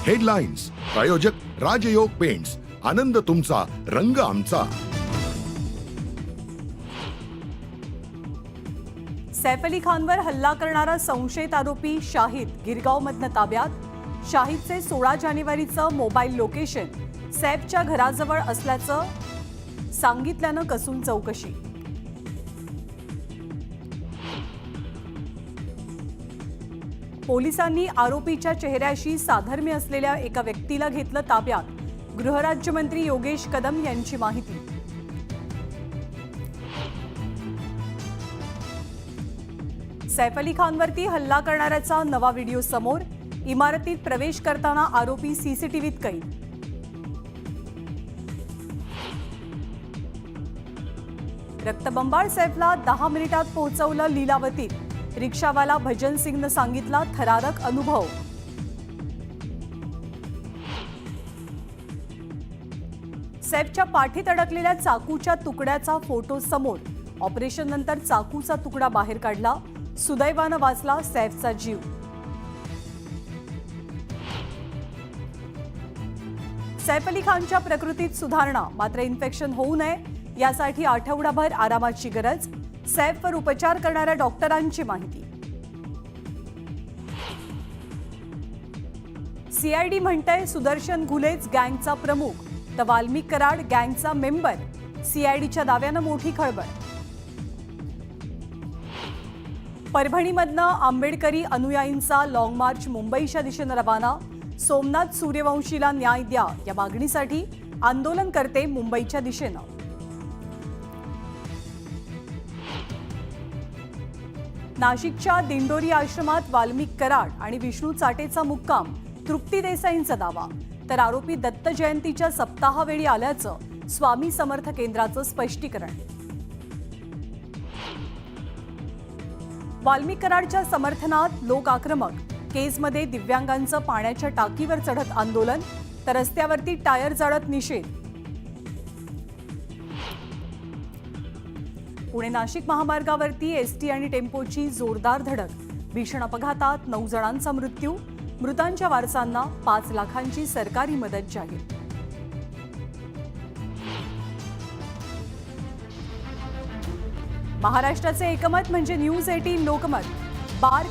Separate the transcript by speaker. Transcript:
Speaker 1: Headlines प्रायोजक राजयोग paints, आनंद तुमचा, रंग आमचा।
Speaker 2: सैफ अली खानवर हल्ला करणारा संशयित आरोपी शाहिद गिरगावमधनं ताब्यात। शाहिदचे 16 जानेवारीचं मोबाईल लोकेशन सैफच्या घराजवळ असल्याचं सांगितल्यानं कसून चौकशी। पोलिसांनी आरोपीच्या चेहऱ्याशी साधर्म्य असलेल्या एका व्यक्तीला घेतलं ताब्यात। गृहराज्यमंत्री योगेश कदम यांची माहिती। सैफ अली खानवरती हल्ला करणाऱ्याचा नवा व्हिडिओ समोर। इमारतीत प्रवेश करताना आरोपी सीसीटीव्हीत कैद। रक्तबंबाळ सैफला 10 मिनिटात पोहोचवलं लीलावतीत। रिक्षावाला भजन सिंगनं सांगितला थरारक अनुभव। सैफच्या पाठीत अडकलेल्या चाकूच्या तुकड्याचा फोटो समोर। ऑपरेशन नंतर चाकूचा तुकडा बाहेर काढला। सुदैवानं वाचला सैफचा जीव। सैफ अली खानच्या प्रकृतीत सुधारणा, मात्र इन्फेक्शन होऊ नये यासाठी आठवडाभर आरामाची गरज। सैफवर उपचार करणाऱ्या डॉक्टरांची माहिती। सीआयडी म्हणतंय सुदर्शन घुलेच गँगचा प्रमुख, तर वाल्मिक कराड गँगचा मेंबर। सीआयडीच्या दाव्यानं मोठी खळबळ। परभणीमधनं आंबेडकरी अनुयायींचा लॉंग मार्च मुंबईच्या दिशेनं रवाना। सोमनाथ सूर्यवंशीला न्याय द्या या मागणीसाठी आंदोलनकर्ते मुंबईच्या दिशेनं। नाशिकच्या दिंडोरी आश्रमात वाल्मिक कराड आणि विष्णू चाटेचा मुक्काम। तृप्ती देसाईंचा दावा, तर आरोपी दत्त जयंतीच्या सप्ताहावेळी आल्याचं स्वामी समर्थ केंद्राचं स्पष्टीकरण। वाल्मिक कराडच्या समर्थनात लोक आक्रमक। केजमध्ये दिव्यांगांचं पाण्याच्या टाकीवर चढत आंदोलन, तर रस्त्यावरती टायर जाळत निषेध। पुणे नाशिक महामार्गावरती एसटी आणि टेम्पोची जोरदार धडक। भीषण अपघातात 9 जणांचा मृत्यू। मृतांच्या वारसांना 5 लाखांची सरकारी मदत जाहीर। महाराष्ट्राचे एकमत म्हणजे न्यूज 18 लोकमत। बार